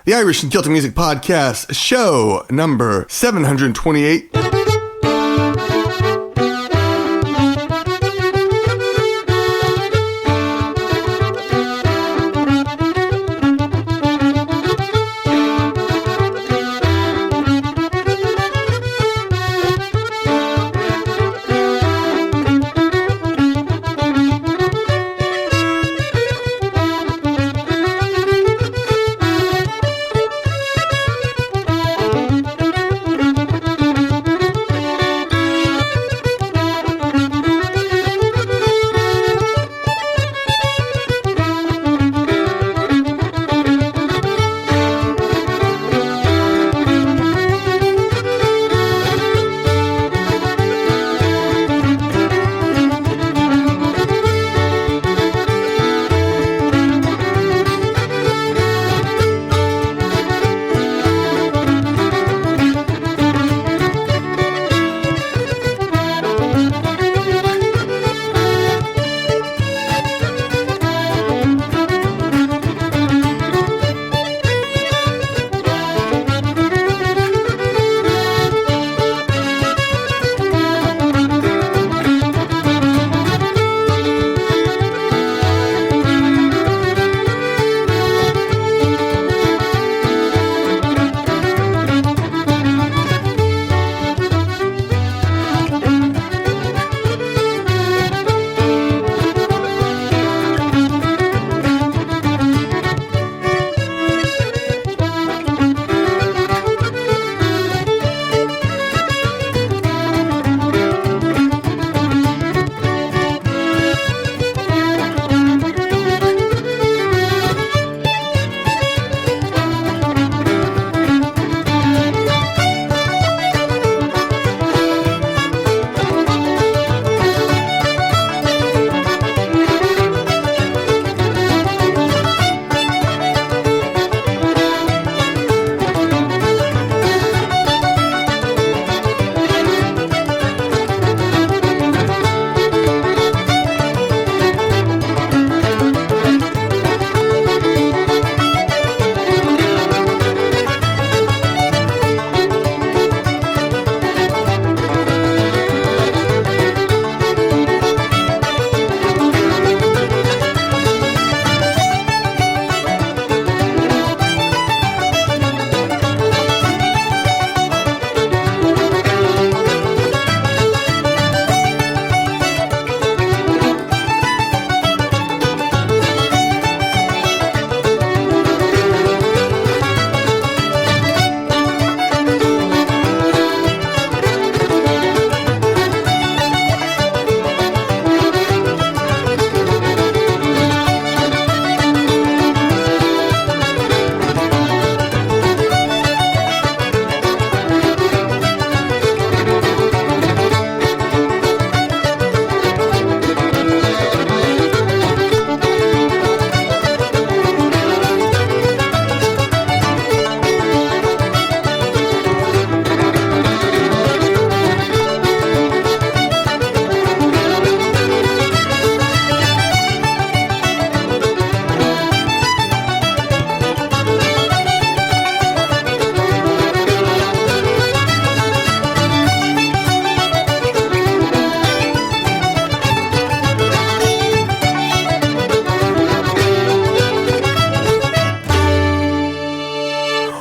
The Irish and Celtic Music Podcast, show number 728.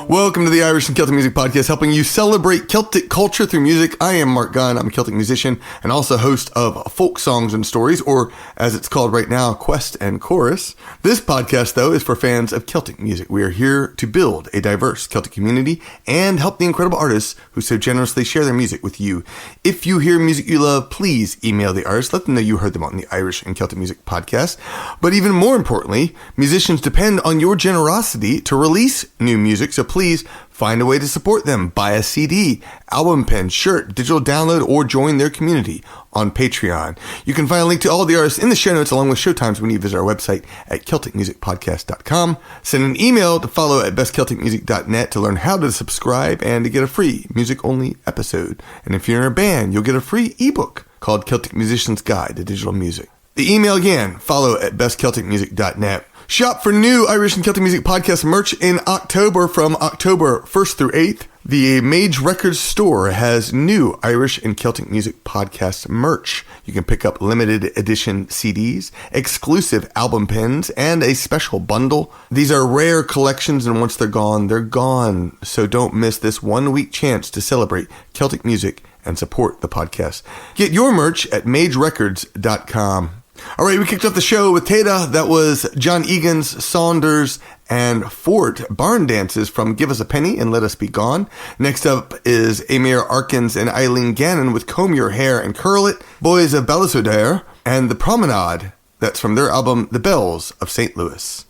Welcome to the Irish and Celtic Music Podcast, helping you celebrate Celtic culture through music. I am Mark Gunn. I'm a Celtic musician and also host of Folk Songs and Stories, or as it's called right now, Quest and Chorus. This podcast, though, is for fans of Celtic music. We are here to build a diverse Celtic community and help the incredible artists who so generously share their music with you. If you hear music you love, please email the artists. Let them know you heard them on the Irish and Celtic Music Podcast. But even more importantly, musicians depend on your generosity to release new music, so please find a way to support them. Buy a CD, album pen, shirt, digital download, or join their community on Patreon. You can find a link to all the artists in the show notes along with showtimes when you visit our website at CelticMusicPodcast.com. Send an email to follow@bestcelticmusic.net to learn how to subscribe and to get a free music-only episode. And if you're in a band, you'll get a free ebook called Celtic Musician's Guide to Digital Music. The email again, follow@bestcelticmusic.net. Shop for new Irish and Celtic Music Podcast merch in October from October 1st through 8th. The Mage Records store has new Irish and Celtic Music Podcast merch. You can pick up limited edition CDs, exclusive album pins, and a special bundle. These are rare collections, and once they're gone. So don't miss this 1 week chance to celebrate Celtic music and support the podcast. Get your merch at magerecords.com. All right, we kicked off the show with Téada. That was John Egan's Saunders and Fort barndances from Give Us a Penny and Let Us Be Gone. Next up is Eimear, Arkins, and Eileen Gannon with Comb Your Hair and Curl It, Boys of Ballisodare, and The Promenade. That's from their album The Bells of St. Louis.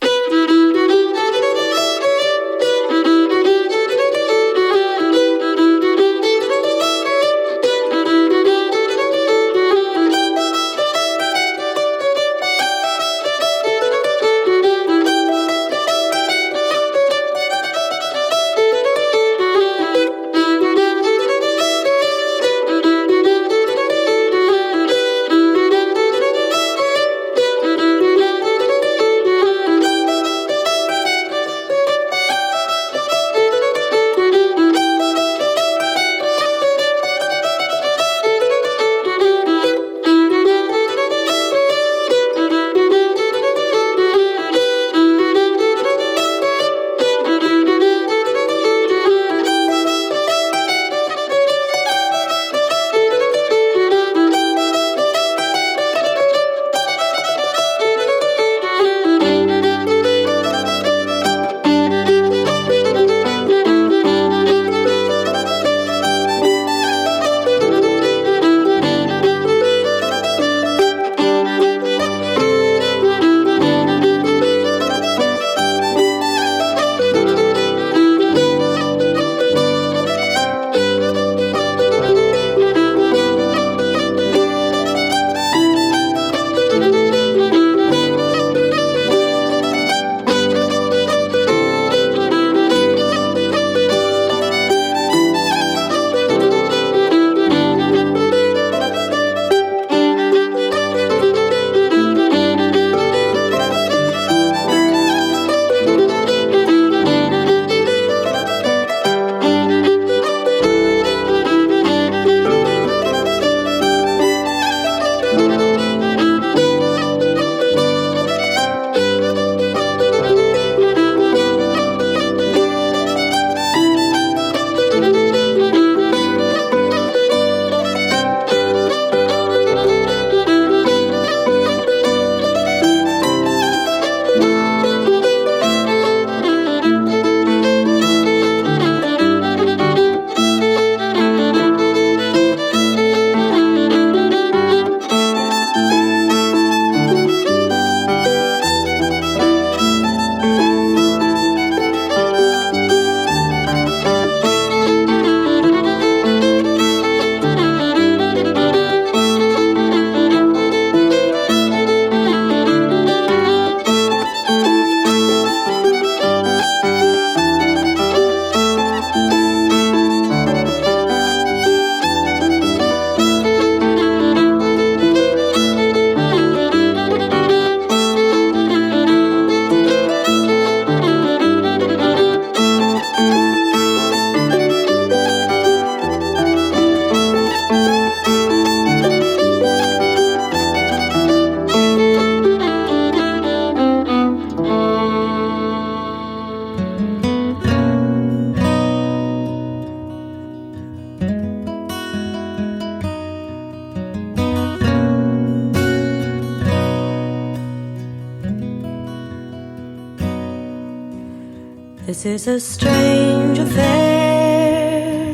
This is a strange affair.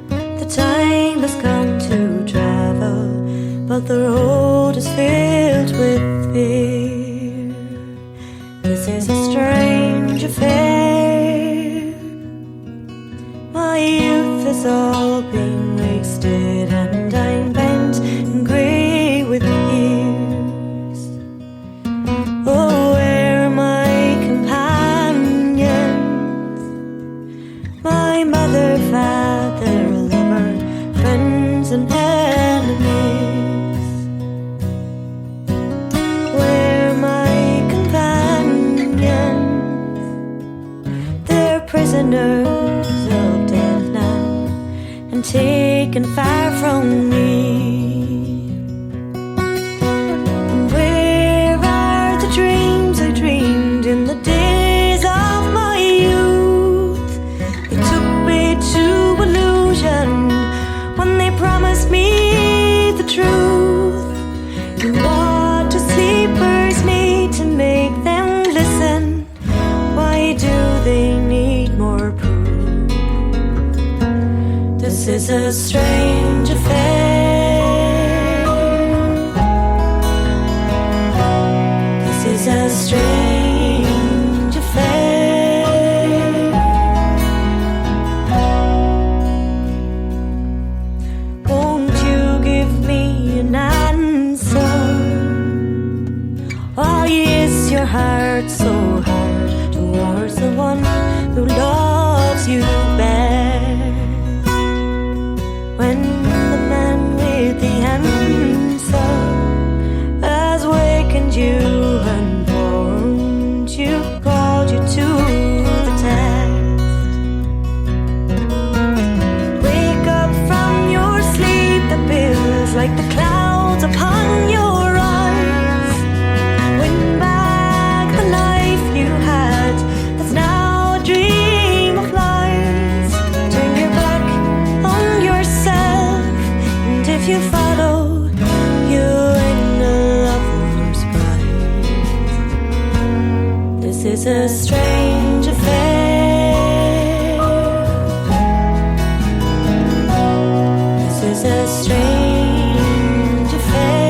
The time has come to travel, but the road is filled with fear. This is a strange affair. My youth has all been wasted, and I'm bent and grey with years. Oh, where are my companions? My mother, father, lover, friends and enemies. Where are my companions? prisoners of death now, and taken far from me. And where are the dreams I dreamed in the days of my youth? They took me to illusion when they promised me the truth. And what do sleepers need to make them listen? Why do they need more proof? This is a strange affair. This is a strange affair. Won't you give me an answer? Why is your heart so hard towards the one who loves you best? When the man with the answer has wakened you and warned you, called you to the test. Wake up from your sleep that feels like the clouds upon your eyes. Win back the life you had that's now a dream of lies. Turn your back on yourself, and if you follow, you win a lover's prize. This is a strange affair. This is a strange affair.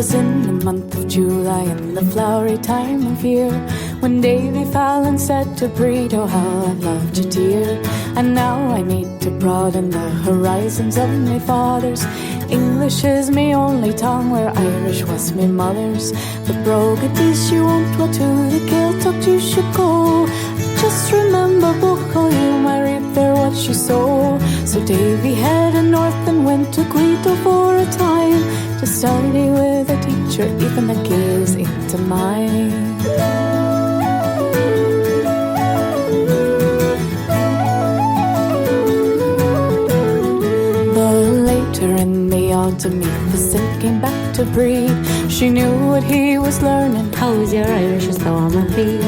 'Twas in the month of July, in the flowery time of year, when Davy Fallon said to Breed, oh how I've loved you dear. And now I need to broaden the horizons of my fathers. English is me only tongue, where Irish was me mother's. But Brogadis you won't, what to the Celtic you should go. Just remember, Buchel, you might reap there what you sow. So Davy headed north and went to Guido for a time, to study with a teacher, even the Gaels into mine. In the autumn, Neath came back to Breed. She knew what he was learning. How's your Irish as though I'm a bee?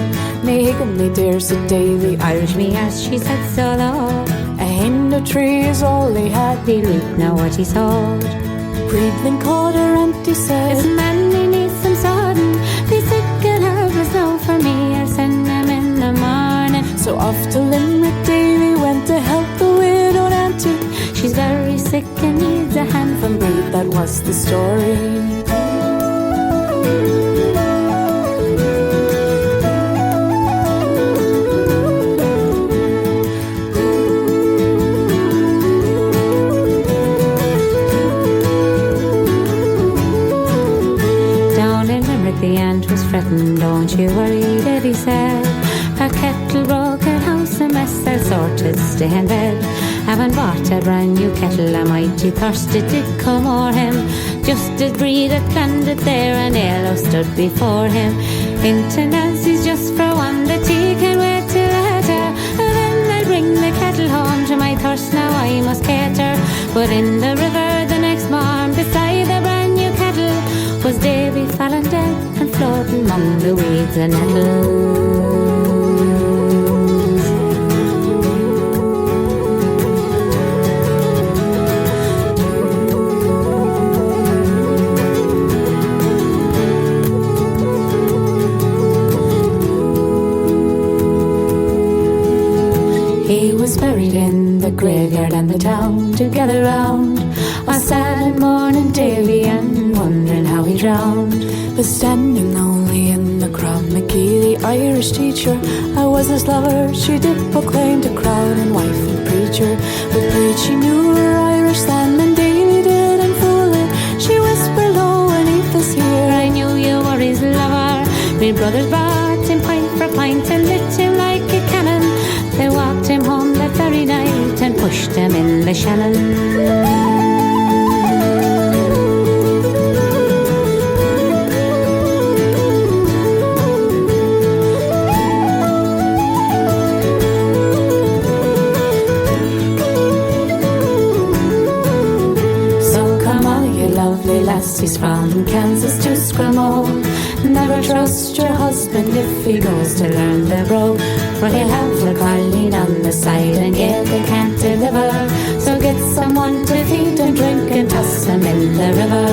Me Egan, me dear, said Davy. Irish me as she said so low. A hinder tree is all they had. They reap now what he sowed. Breedling caught her and he said, this man he needs some sodden. Be sick and herb as though for me. I'll send him in the morning. So off to Limerick Davy went to help the widowed auntie. She's very sick and needs a hand from Breed, that was the story. Down in Limerick the aunt was fretting, don't you worry, Daddy said. Her kettle broke, her house a mess, I'll sort it, stay in bed. Haven't bought a brand new kettle, a mighty thirsty did come o'er him. Just as Breed had planned it there, an ale stood before him. Into Nancy's just for one, that he can wait till later. And then I'll bring the kettle home, to my thirst now I must cater. But in the river the next morn, beside the brand new kettle, was Davy Fallon dead, and floating among the weeds and nettles. He was buried in the graveyard, and the town to gather round was sad and mourning Davy, and wondering how he drowned. But standing lonely in the crowd, McGee, the Irish teacher, I was his lover, she did proclaim to crowd and wife and preacher. But Breed, she knew her Irish then, and Davy didn't fool it. She whispered low, and Neath is here, I knew you were his lover. My brothers brought him pint for pint, and lit him like a cannon. They walked him home that very night, and pushed him in the Shannon. Lassies from Kansas to Scramo, never trust your husband if he goes to learn the brogue, for he'll have a Colleen on the side, and yet they can't deliver. So get someone to feed and drink, and toss him in the river.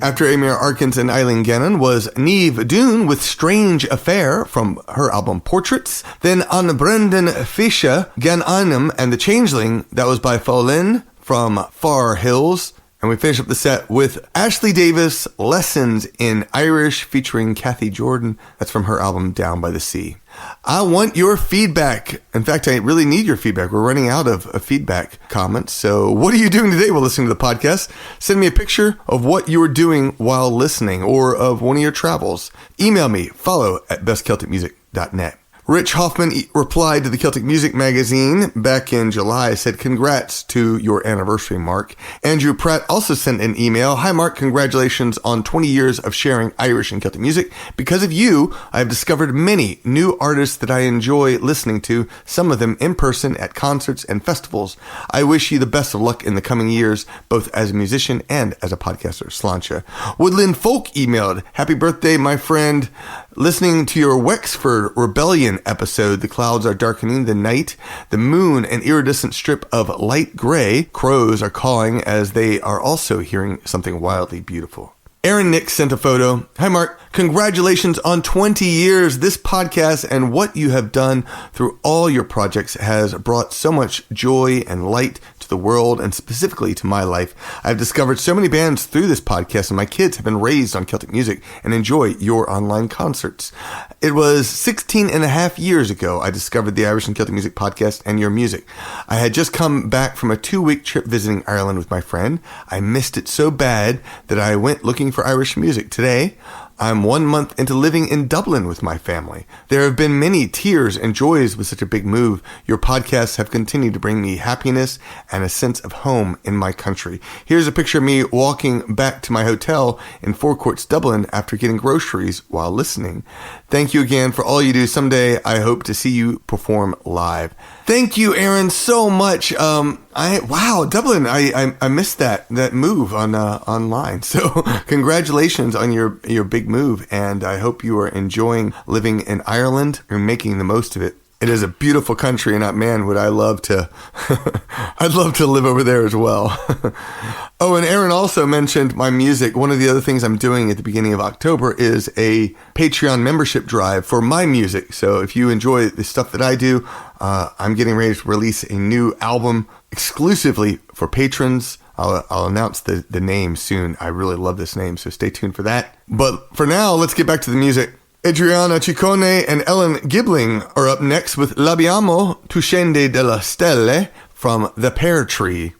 After Eimear, Arkins, and Eileen Gannon was Niamh Dunne with Strange Affair from her album Portraits. Then on Brendan Fisher, Gannon and the Changeling, that was by Faoileán from Far Hills. And we finish up the set with Ashley Davis, Lessons in Irish featuring Cathy Jordan. That's from her album Down by the Sea. I want your feedback. In fact, I really need your feedback. We're running out of feedback comments. So what are you doing today while listening to the podcast? Send me a picture of what you were doing while listening, or of one of your travels. Email me, follow@bestcelticmusic.net. Rich Hoffman replied to the Celtic Music magazine back in July, said, congrats to your anniversary, Mark. Andrew Pratt also sent an email. Hi, Mark. Congratulations on 20 years of sharing Irish and Celtic music. Because of you, I have discovered many new artists that I enjoy listening to, some of them in person at concerts and festivals. I wish you the best of luck in the coming years, both as a musician and as a podcaster. Sláinte. Woodland Folk emailed, happy birthday, my friend. Listening to your Wexford Rebellion episode, the clouds are darkening the night, the moon an iridescent strip of light gray, crows are cawing as they are also hearing something wildly beautiful. Aaron Nick sent a photo. Hi, Mark. Congratulations on 20 years. This podcast and what you have done through all your projects has brought so much joy and light to the world and specifically to my life. I've discovered so many bands through this podcast and my kids have been raised on Celtic music and enjoy your online concerts. It was 16 and a half years ago I discovered the Irish and Celtic Music podcast and your music. I had just come back from a 2-week trip visiting Ireland with my friend. I missed it so bad that I went looking for Irish music. Today, I'm 1 month into living in Dublin with my family. There have been many tears and joys with such a big move. Your podcasts have continued to bring me happiness and a sense of home in my country. Here's a picture of me walking back to my hotel in Four Courts, Dublin after getting groceries while listening. Thank you again for all you do. Someday I hope to see you perform live. Thank you, Aaron, so much. Wow, Dublin. I missed that move on online. So congratulations on your big move, and I hope you are enjoying living in Ireland and making the most of it. It is a beautiful country, and man, would I love to I'd love to live over there as well. Oh, and Aaron also mentioned my music. One of the other things I'm doing at the beginning of October is a Patreon membership drive for my music. So if you enjoy the stuff that I do, I'm getting ready to release a new album exclusively for patrons. I'll announce the name soon. I really love this name, so stay tuned for that. But for now, let's get back to the music. Adrianna, Ciccone, and Ellen Gibling are up next with L'abbiamo tu scende delle stelle from The Pear Tree.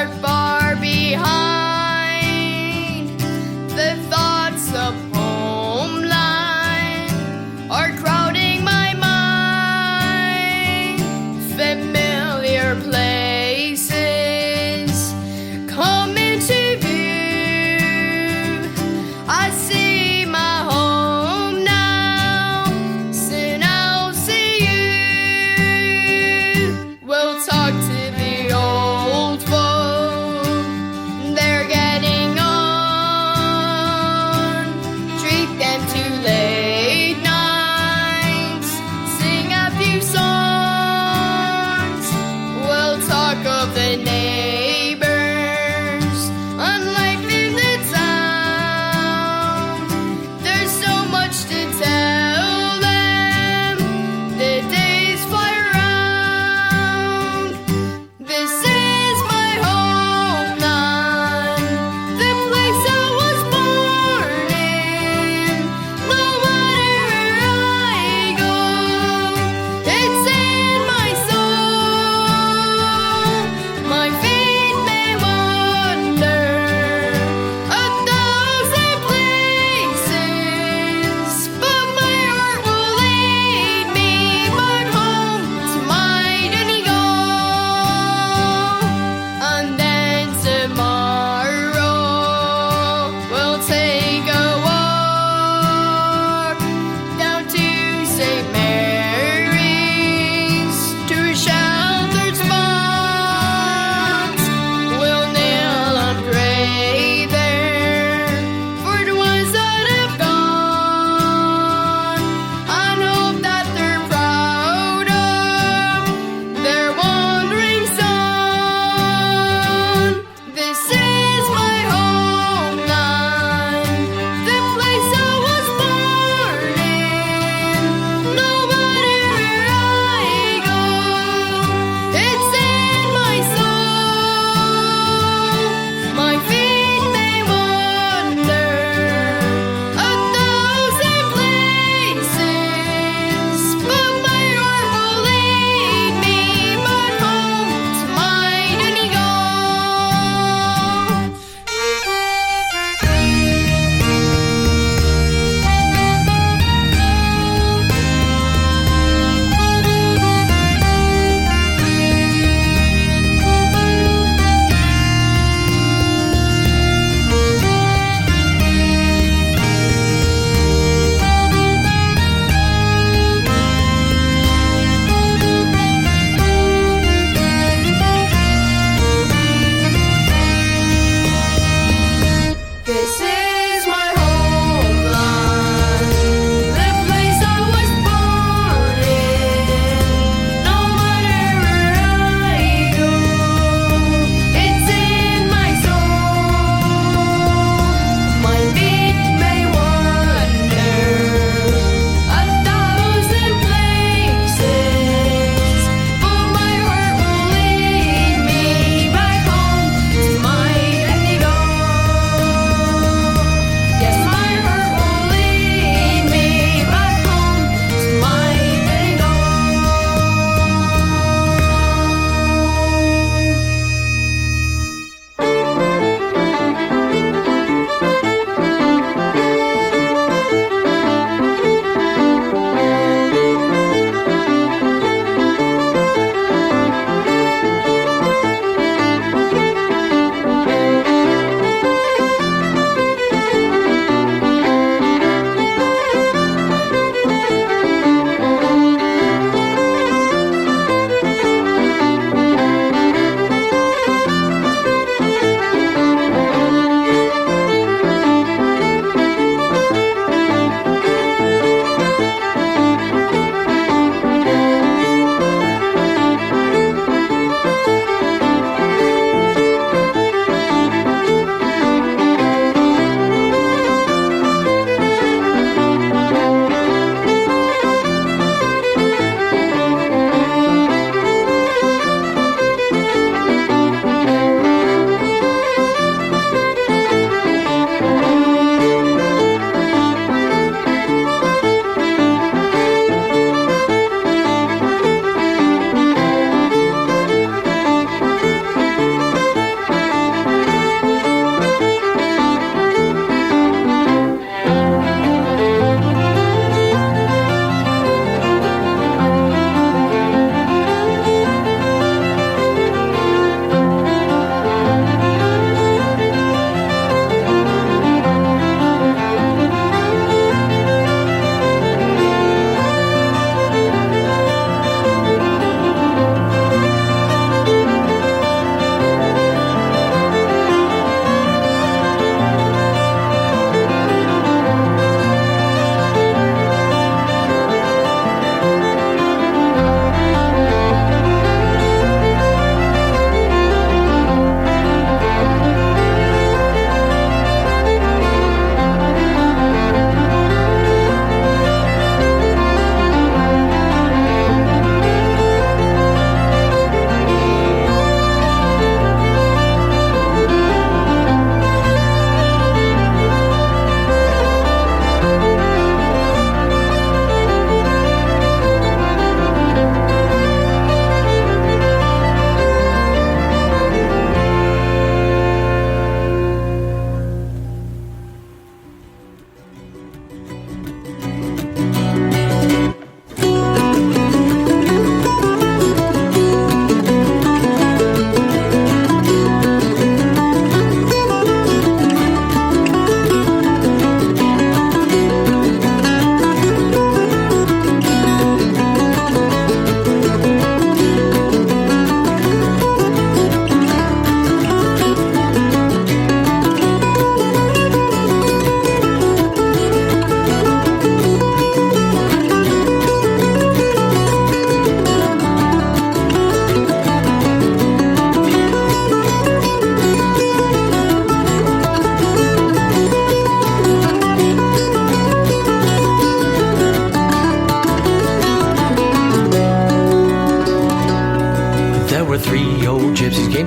are far behind. The thoughts of homeland are crowding my mind. Familiar places come into view. I see my home now, soon I'll see you. We'll talk to the old folk, their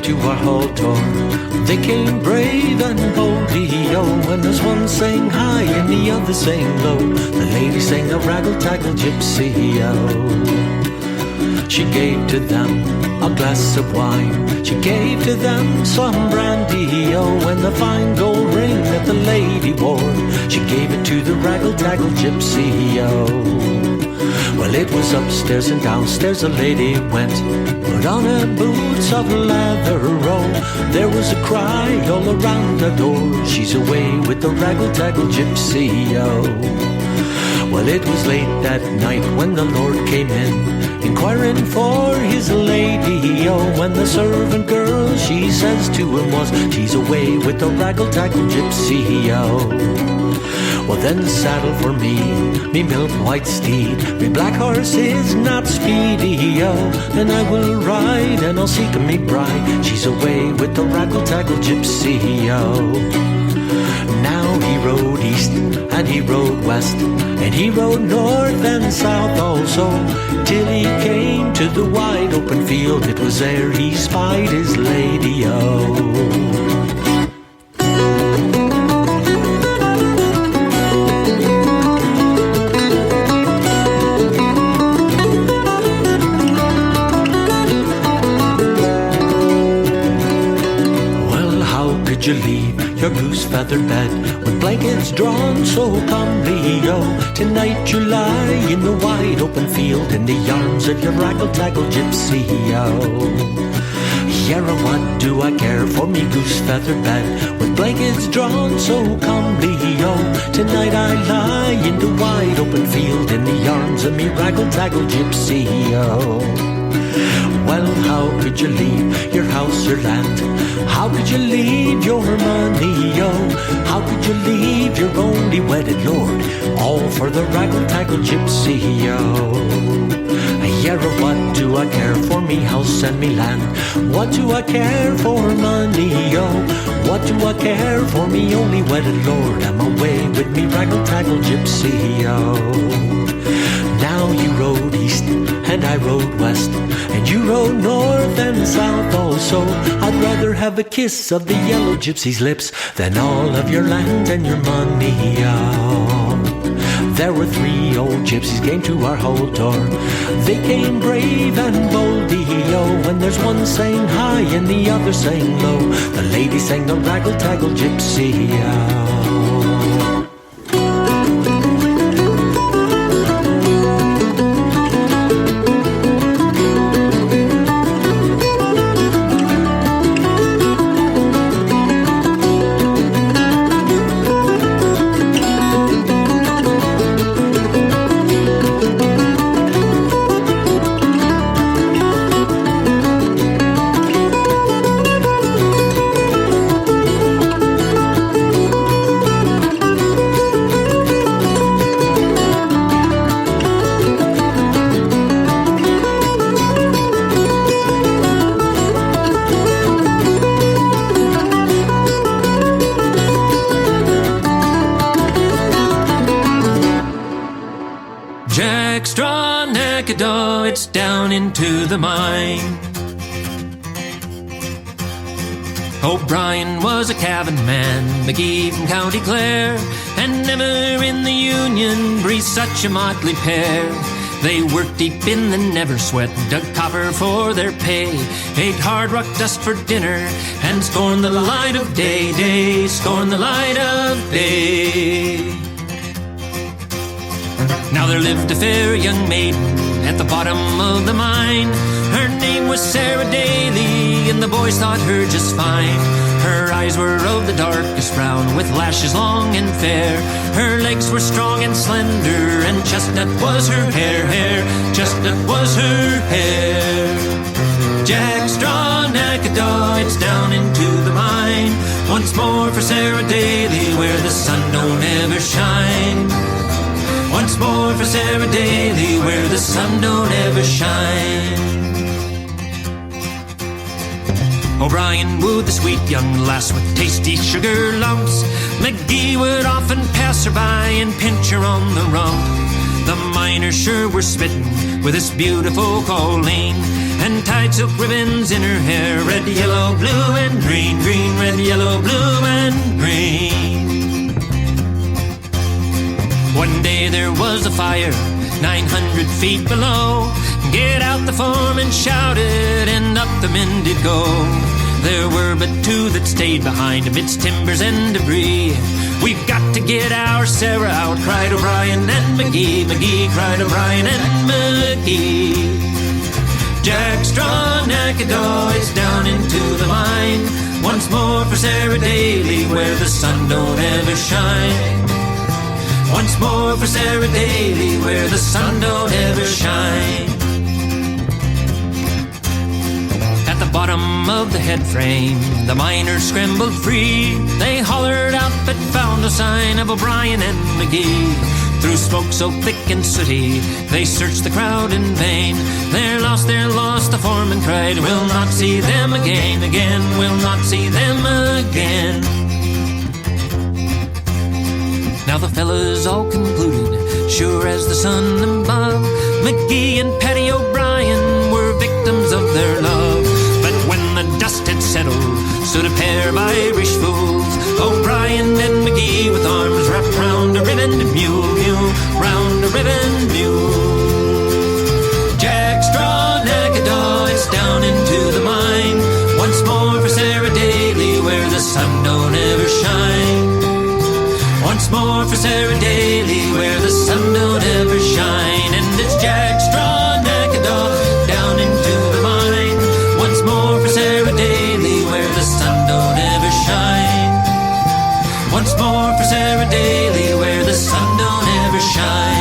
came to our hall door. They came brave and boldly, oh, and there's one sang high and the other sang low. The lady sang a Raggle Taggle gypsy, oh. She gave to them a glass of wine, she gave to them some brandy, oh, and the fine gold ring that the lady wore, she gave it to the Raggle Taggle gypsy, oh. Well, it was upstairs and downstairs the lady went, put on her boots of leather, oh. There was a cry all around the door, she's away with the Raggle Taggle gypsy, oh. Well, it was late that night when the Lord came in, inquiring for his lady, oh. When the servant girl, she says to him was, she's away with the Raggle Taggle gypsy, oh. Well, then saddle for me milk white steed, me black horse is not speedy, oh. And I will ride and I'll seek me bride, she's away with the Raggle Taggle gypsy, oh. Now he rode east and he rode west, and he rode north and south also, till he came to the wide open field. It was there he spied his lady, oh. You leave your goose feather bed with blankets drawn so comely, oh. Tonight you lie in the wide open field in the arms of your Raggle Taggle gypsy, oh. Yara, what do I care for me goose feather bed with blankets drawn so comely, oh. Tonight I lie in the wide open field in the arms of me Raggle Taggle gypsy, oh. Well, how could you leave your house, your land? How could you leave your money, oh? How could you leave your only wedded lord, all for the Raggle Taggle gypsy, oh? Yara, what do I care for me house and me land? What do I care for money, oh? What do I care for me only wedded lord? I'm away with me Raggle Taggle gypsy, oh. Now you rode east and I rode west, and you rode north and south also. I'd rather have a kiss of the yellow gypsy's lips than all of your land and your money, oh. There were 3 old gypsies came to our hall door. They came brave and boldly, oh. When there's one sang high and the other sang low, the lady sang the Raggle Taggle gypsy, oh. It's down into the mine. O'Brien was a cabin man, McGee from County Clare, and never in the Union breathed such a motley pair. They worked deep in the never sweat, dug copper for their pay, ate hard rock dust for dinner, and scorned the light of day, scorned the light of day. Now there lived a fair young maiden at the bottom of the mine. Her name was Sarah Daly, and the boys thought her just fine. Her eyes were of the darkest brown, with lashes long and fair. Her legs were strong and slender, and chestnut was her hair, chestnut was her hair. Jack Straw Nakadaw, it's down into the mine, once more for Sarah Daly, where the sun don't ever shine. Once more for Sarah Daly, where the sun don't ever shine. O'Brien wooed the sweet young lass with tasty sugar lumps. McGee would often pass her by and pinch her on the rump. The miners sure were smitten with this beautiful Colleen, and tied silk ribbons in her hair. Red, yellow, blue, and green, green, red, yellow, blue, and green. One day there was a fire 900 feet below. Get out, the foreman shouted, and up the men did go. There were but two that stayed behind amidst timbers and debris. We've got to get our Sarah out, cried O'Brien and McGee. McGee cried O'Brien and McGee. Jack Straw Nakadaw is down into the mine. Once more for Sarah Daly, where the sun don't ever shine. Once more for Sarah Daly, where the sun don't ever shine. At the bottom of the head frame, the miners scrambled free. They hollered out but found no sign of O'Brien and McGee. Through smoke so thick and sooty, they searched the crowd in vain. They're lost, the foreman cried. We'll not see them again, again. We'll not see them again. Now the fellas all concluded, sure as the sun above, McGee and Paddy O'Brien were victims of their love. But when the dust had settled, stood a pair of Irish fools, O'Brien and McGee, with arms wrapped round a ribbon mule, mule, round a ribbon mule. Jack Straw Nakadaw is down into the mine. Once more for Sarah Daly, where the sun don't ever shine. Once more for Sarah Daly, where the sun don't ever shine. And it's Jack Straw Nakadaw down into the mine. Once more for Sarah Daly, where the sun don't ever shine. Once more for Sarah Daly, where the sun don't ever shine.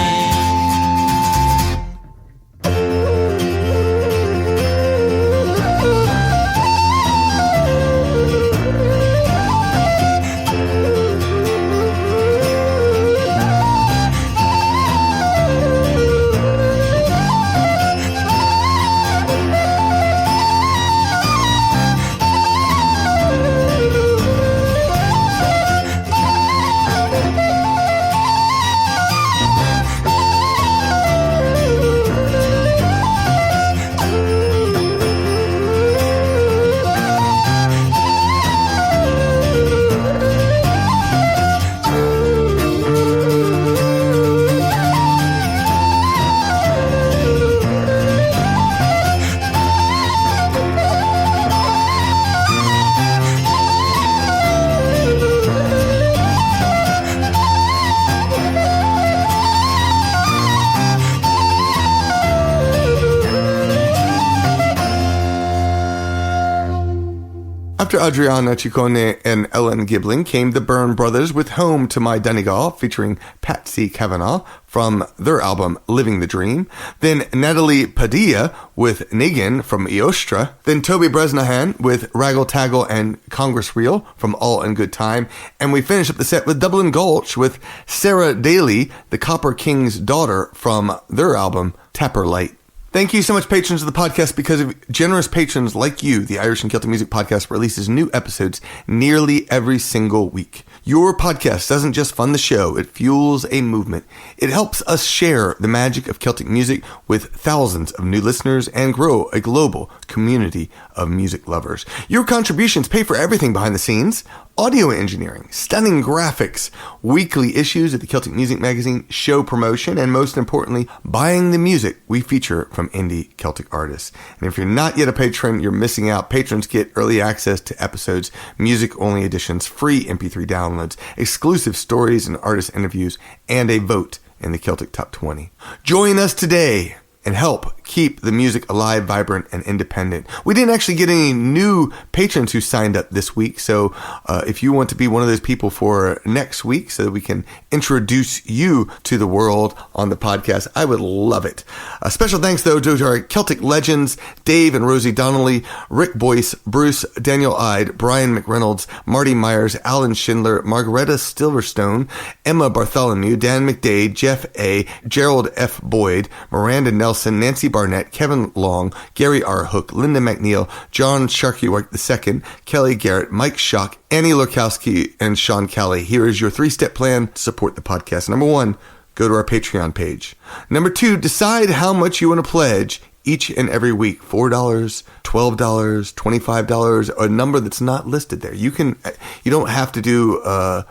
After Adrianna, Ciccone, and Ellen Gibling came the Byrne brothers with Home to My Donegal, featuring Patsy Kavanagh from their album Living the Dream. Then Natalie Padilla with Egan from Eostra. Then Toby Bresnahan with Raggle Taggle and Congress Reel from All in Good Time. And we finish up the set with Dublin Gulch with Sarah Daly, the Copper King's daughter, from their album Tapper Light. Thank you so much, patrons of the podcast. Because of generous patrons like you, the Irish and Celtic Music Podcast releases new episodes nearly every single week. Your podcast doesn't just fund the show, it fuels a movement. It helps us share the magic of Celtic music with thousands of new listeners and grow a global community of music lovers. Your contributions pay for everything behind the scenes: audio engineering, stunning graphics, weekly issues of the Celtic Music Magazine, show promotion, and most importantly, buying the music we feature from indie Celtic artists. And if you're not yet a patron, you're missing out. Patrons get early access to episodes, music-only editions, free MP3 downloads, exclusive stories and artist interviews, and a vote in the Celtic Top 20. Join us today and help keep the music alive, vibrant, and independent. We didn't actually get any new patrons who signed up this week, so if you want to be one of those people for next week so that we can introduce you to the world on the podcast, I would love it. A special thanks, though, to our Celtic legends, Dave and Rosie Donnelly, Rick Boyce, Bruce, Daniel Ide, Brian McReynolds, Marty Myers, Alan Schindler, Margareta Silverstone, Emma Bartholomew, Dan McDade, Jeff A., Gerald F. Boyd, Miranda Nelson, Nancy Barnett, Kevin Long, Gary R. Hook, Linda McNeil, John Sharkeywork II, Kelly Garrett, Mike Schock, Annie Lurkowski, and Sean Kelly. Here is your 3-step plan to support the podcast. Number 1, go to our Patreon page. Number 2, decide how much you want to pledge. each and every week. $4, $12, $25, a number that's not listed there. You don't have to do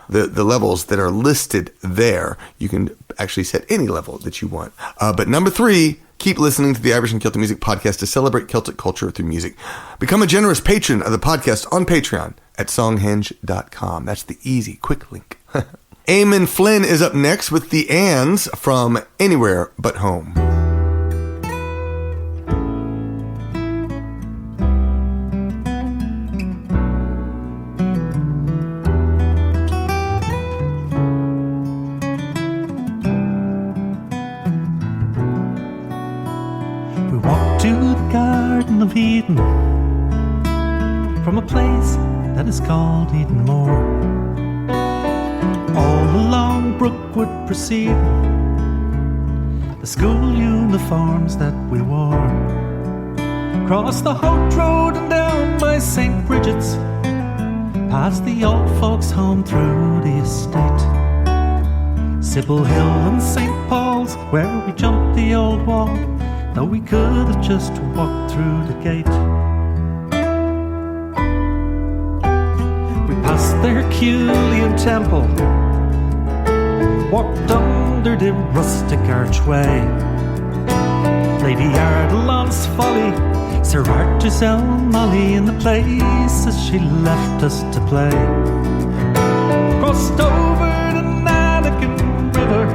the levels that are listed there. You can actually set any level that you want. But number 3, keep listening to the Irish and Celtic Music Podcast to celebrate Celtic culture through music. Become a generous patron of the podcast on Patreon at songhenge.com. That's the easy, quick link. Eamonn Flynn is up next with the Anns from Anywhere But Home. We walked to the Garden of Eden from a place that is called Edenmore. All along Brookwood proceed the school uniforms that we wore. Crossed the Hout Road and down by St. Bridget's, past the old folks' home through the estate. Sybil Hill and St. Paul's, where we jumped the old wall, though we could have just walked through the gate. We passed the Herculean Temple, walked under the rustic archway. Lady Ardalon's Folly, Sir Arthur's own Molly, in the places she left us to play. Crossed over the Nannigan River,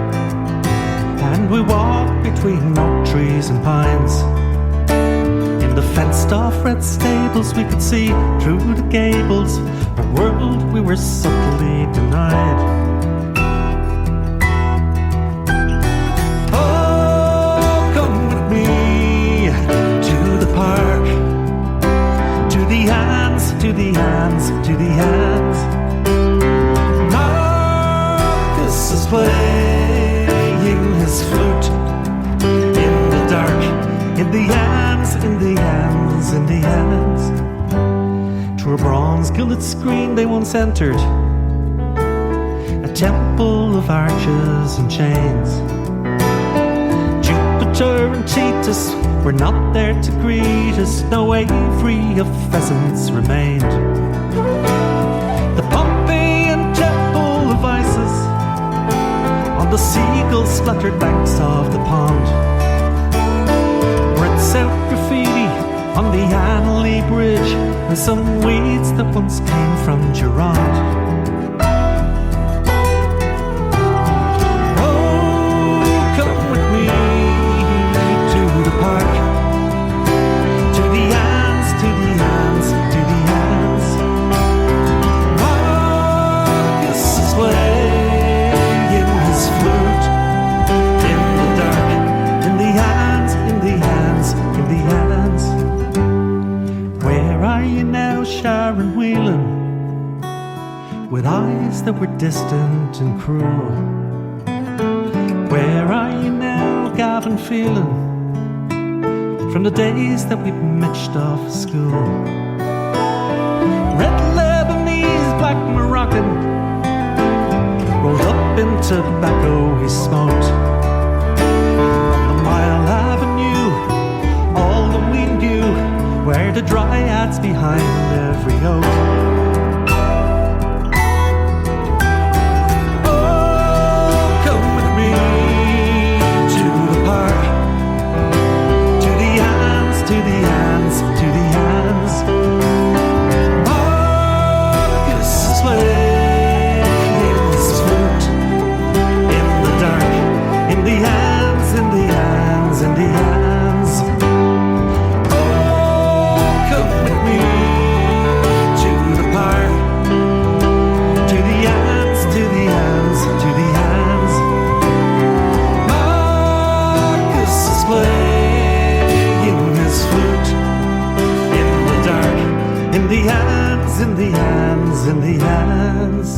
and we walked between oak trees and pines. In the fenced-off red stables we could see through the gables a world we were subtly denied. To the hands, to the hands. Marcus is playing his flute in the dark, in the hands, in the hands, in the hands. To a bronze gilded screen they once entered, a temple of arches and chains. Jupiter and Titus were not there to greet us, no aviary of pheasants remained. The Pompeian temple of Isis on the seagull-splattered banks of the pond. Brits out graffiti on the Hanley Bridge, and some weeds that once came from Gironde. With eyes that were distant and cruel, where are you now, Gavin Phelan, from the days that we mitched off school? Red Lebanese, black Moroccan, rolled up in tobacco he smoked. On the Mile Avenue, all that we knew, where the dryads behind every oak. To the hands, to the hands. Marcus is playing his flute in the dark, in the hands, in the hands, in the hands. Oh, come with me to the park. To the hands, to the hands, to the hands. Marcus is playing flute in the dark, in the hands, in the hands, in the hands.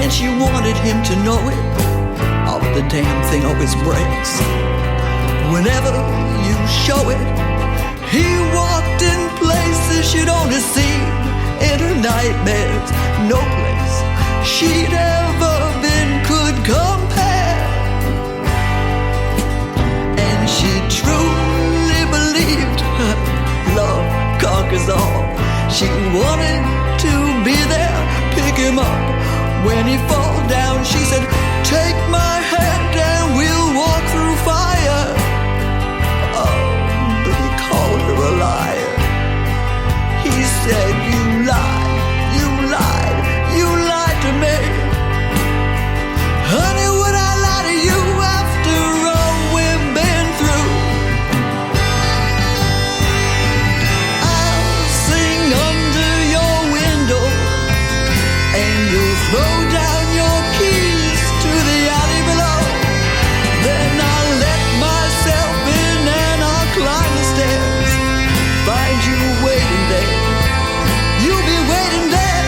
and she wanted him to know it. Oh, the damn thing always breaks whenever you show it. He walked in places she'd only seen in her nightmares. No place she'd ever been could compare. And she truly believed love conquers all. She wanted to be there, pick him up when he fall down. She said, take my hand and we'll walk through fire. Oh, but he called her a liar. He said, you lied, you lied, you lied to me. Honey, would I lie to you after all we've been through? I'll sing under your window and you'll throw down your keys to the alley below. Then I'll let myself in and I'll climb the stairs, find you waiting there. You'll be waiting there.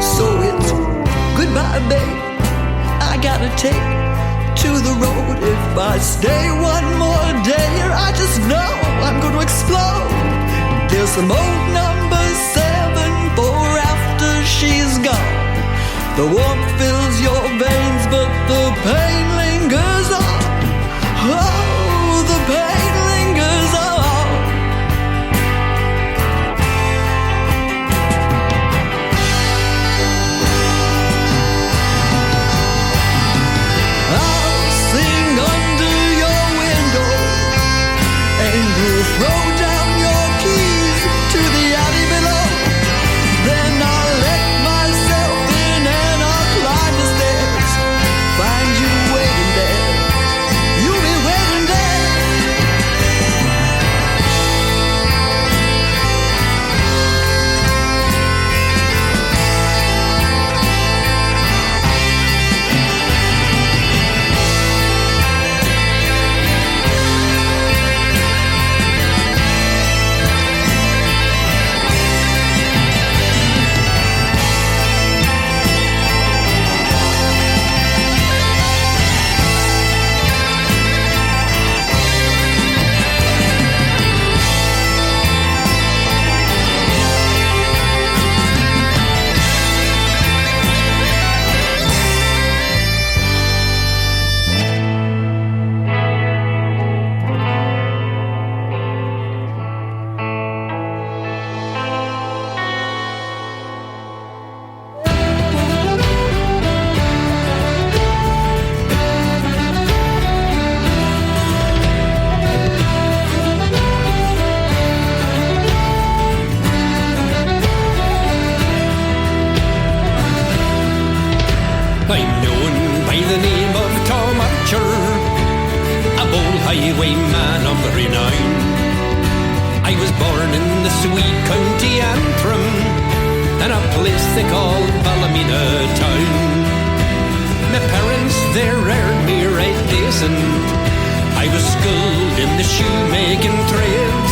So it's goodbye, babe. I gotta take to the road. If I stay one more day here, I just know I'm gonna explode. There's some old number 7 for after she's gone. The warmth fills your veins, but the pain lingers on. Oh, the pain lingers on. I'll sing under your window and you'll throw down your keys to the alley below. Then I'll let myself in and I'll climb the stairs, find you waiting there. You'll be waiting there. I'm known by the name of Tom Archer, a bold highwayman of renown. I was born in the sweet county Antrim, in a place they call Ballymena town. My parents there reared me right decent. I was schooled in the shoemaking trade,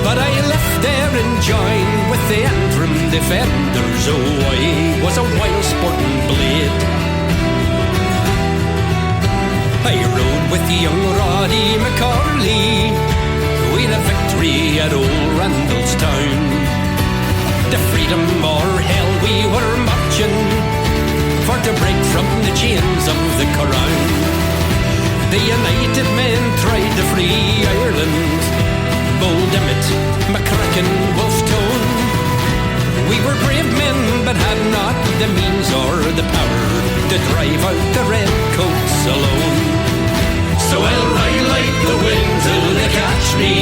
but I left there and joined with the Antrim Defenders. Oh, I was a wild sporting blade. I rode with young Roddy McCauley, with a victory at old Randallstown. The freedom or hell we were marching, for to break from the chains of the crown. The United Men tried to free Ireland, Bold Emmett, McCracken, Wolfstone. We were brave men, but had not the means or the power to drive out the redcoats alone. So I'll ride like the wind till they catch me,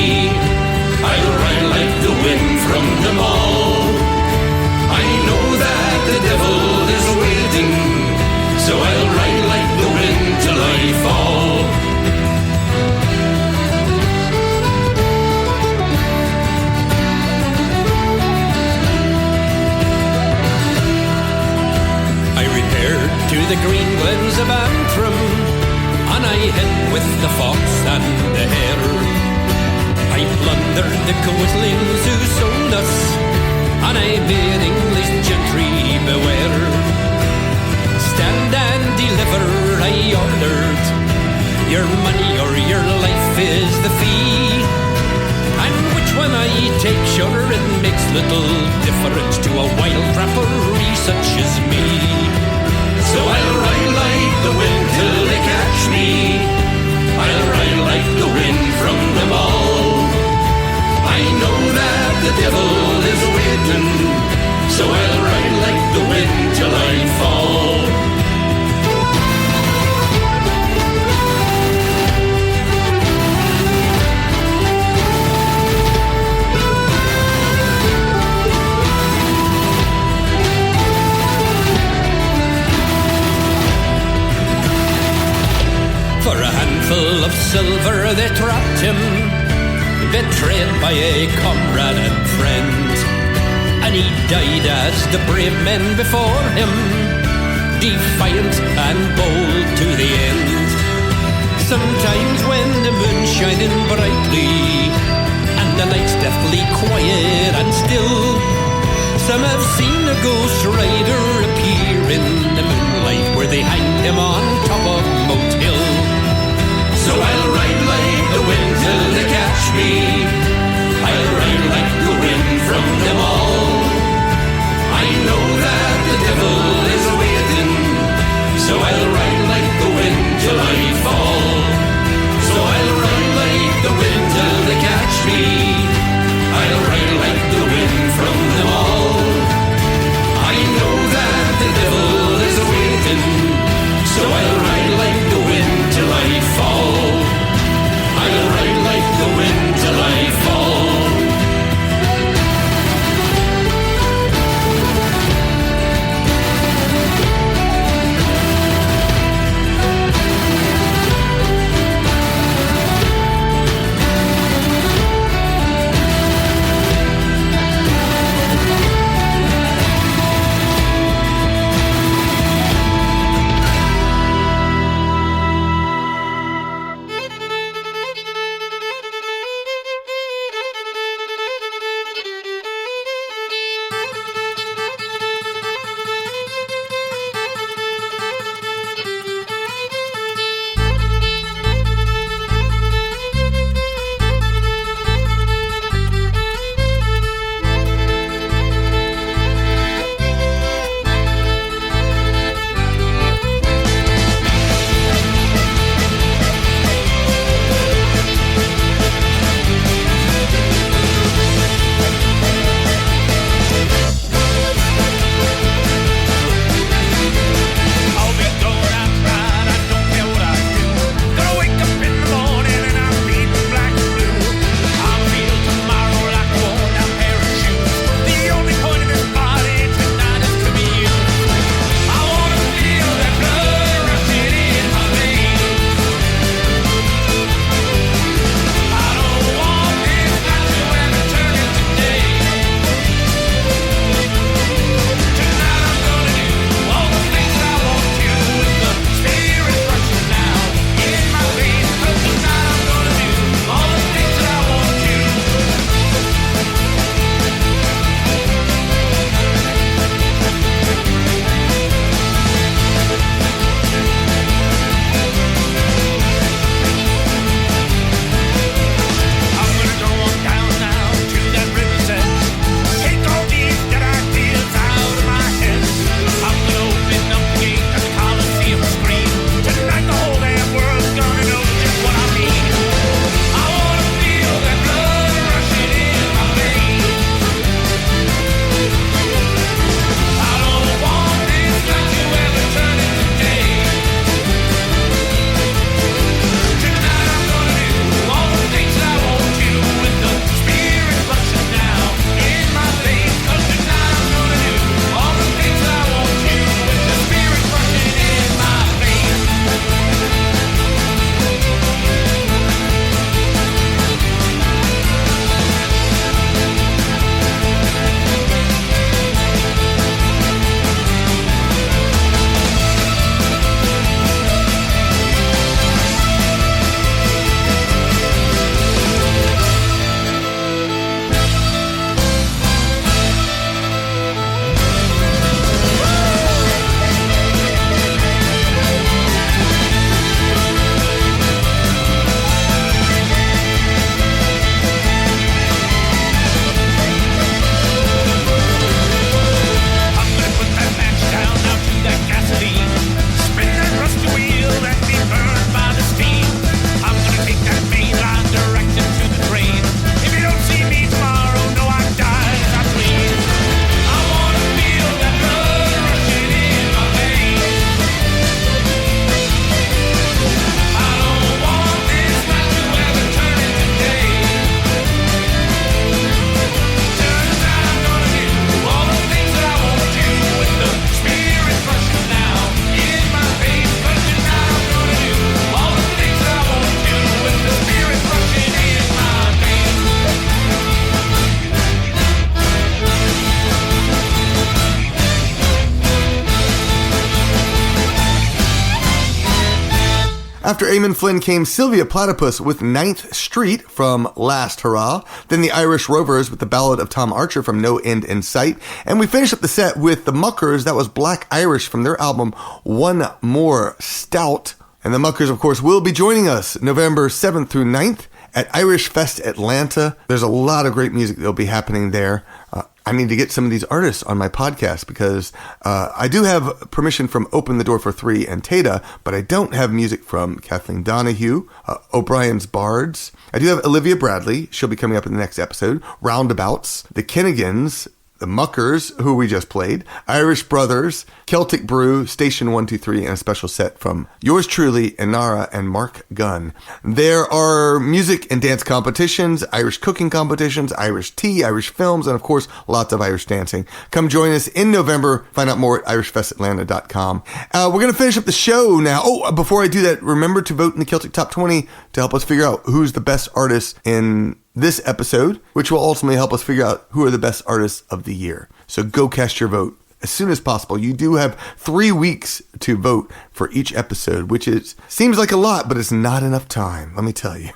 they're the whistling to Saunders, and I bid English gentry beware. Stand and deliver, I ordered. Your money or your life is the fee. And which one I take, sure it makes little difference to a wild rapparee such as me. So I'll ride like the wind till they catch me. I'll ride like the wind from them all. I know that the devil is waiting, so I'll ride like the wind till I fall. For a handful of silver they trapped him, betrayed by a comrade and friend. And he died as the brave men before him, defiant and bold to the end. Sometimes when the moon's shining brightly and the night's deathly quiet and still, some have seen a ghost rider appear in the moonlight where they hanged him on top of Moat Hill. So I'll ride like the wind till they catch me. I'll ride like the wind from them all. I know that the devil is waiting, so I'll ride like the wind till I fall. So I'll ride like the wind till they catch me. I'll ride like the wind from them all. I know that the devil is waiting, so I'll ride like After Eamonn Flynn came Sylvia Platypus with 9th Street from Last Hurrah, then the Irish Rovers with the Ballad of Tom Archer from No End in Sight, and we finished up the set with the Muckers, that was Black Irish from their album One More Stout. And the Muckers, of course, will be joining us November 7th through 9th at Irish Fest Atlanta. There's a lot of great music that'll be happening there. I need to get some of these artists on my podcast because I do have permission from Open the Door for 3 and Téada, but I don't have music from Kathleen Donahue, O'Brien's Bards. I do have Olivia Bradley. She'll be coming up in the next episode. Roundabouts, the Kinnegans, the Muckers, who we just played, Irish Brothers, Celtic Brew, Station 123, and a special set from yours truly, Inara and Mark Gunn. There are music and dance competitions, Irish cooking competitions, Irish tea, Irish films, and of course, lots of Irish dancing. Come join us in November. Find out more at irishfestatlanta.com. We're going to finish up the show now. Oh, before I do that, remember to vote in the Celtic Top 20 to help us figure out who's the best artist in this episode, which will ultimately help us figure out who are the best artists of the year. So go cast your vote as soon as possible. You do have 3 weeks to vote for each episode, which seems like a lot, but it's not enough time, let me tell you.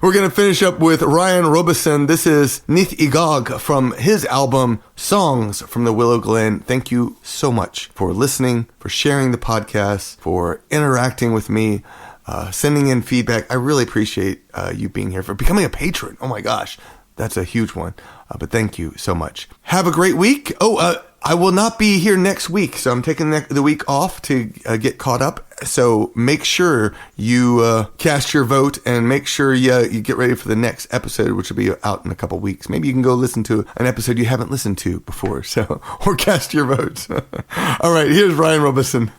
We're going to finish up with Ryan Roubison. This is Nyth Y Gog from his album Songs from the Willow Glen. Thank you so much for listening, for sharing the podcast, for interacting with me, sending in feedback. I really appreciate you being here, for becoming a patron. Oh my gosh, that's a huge one. But thank you so much. Have a great week. I will not be here next week, so I'm taking the week off to get caught up. So make sure you cast your vote and make sure you get ready for the next episode, which will be out in a couple weeks. Maybe you can go listen to an episode you haven't listened to before, or cast your votes. All right, here's Ryan Roubison.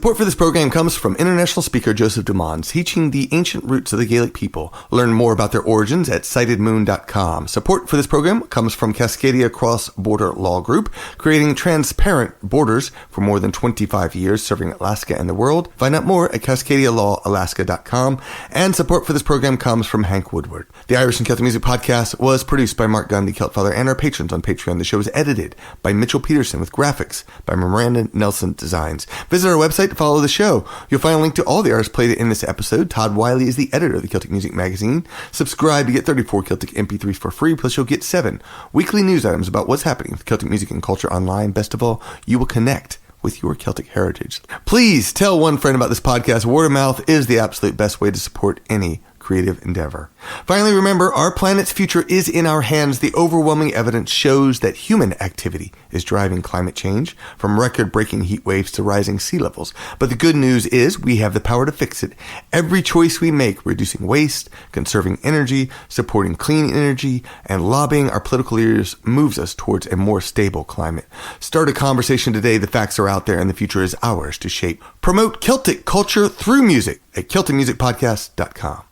Support for this program comes from international speaker Joseph Dumond, teaching the ancient roots of the Gaelic people. Learn more about their origins at sightedmoon.com. Support for this program comes from Cascadia Cross-Border Law Group, creating transparent borders for more than 25 years, serving Alaska and the world. Find out more at cascadialawalaska.com. And support for this program comes from Hank Woodward. The Irish and Celtic Music Podcast was produced by Mark Gunn, the Celt Father, and our patrons on Patreon. The show is edited by Mitchell Peterson with graphics by Miranda Nelson Designs. Visit our website to follow the show. You'll find a link to all the artists played in this episode. Todd Wiley is the editor of the Celtic Music Magazine. Subscribe to get 34 Celtic MP3s for free, plus you'll get 7 weekly news items about what's happening with Celtic music and culture online. Best of all, you will connect with your Celtic heritage. Please tell one friend about this podcast. Word of mouth is the absolute best way to support any creative endeavor. Finally, remember, our planet's future is in our hands. The overwhelming evidence shows that human activity is driving climate change, from record-breaking heat waves to rising sea levels. But the good news is we have the power to fix it. Every choice we make, reducing waste, conserving energy, supporting clean energy, and lobbying our political leaders, moves us towards a more stable climate. Start a conversation today. The facts are out there, and the future is ours to shape. Promote Celtic culture through music at CelticMusicPodcast.com.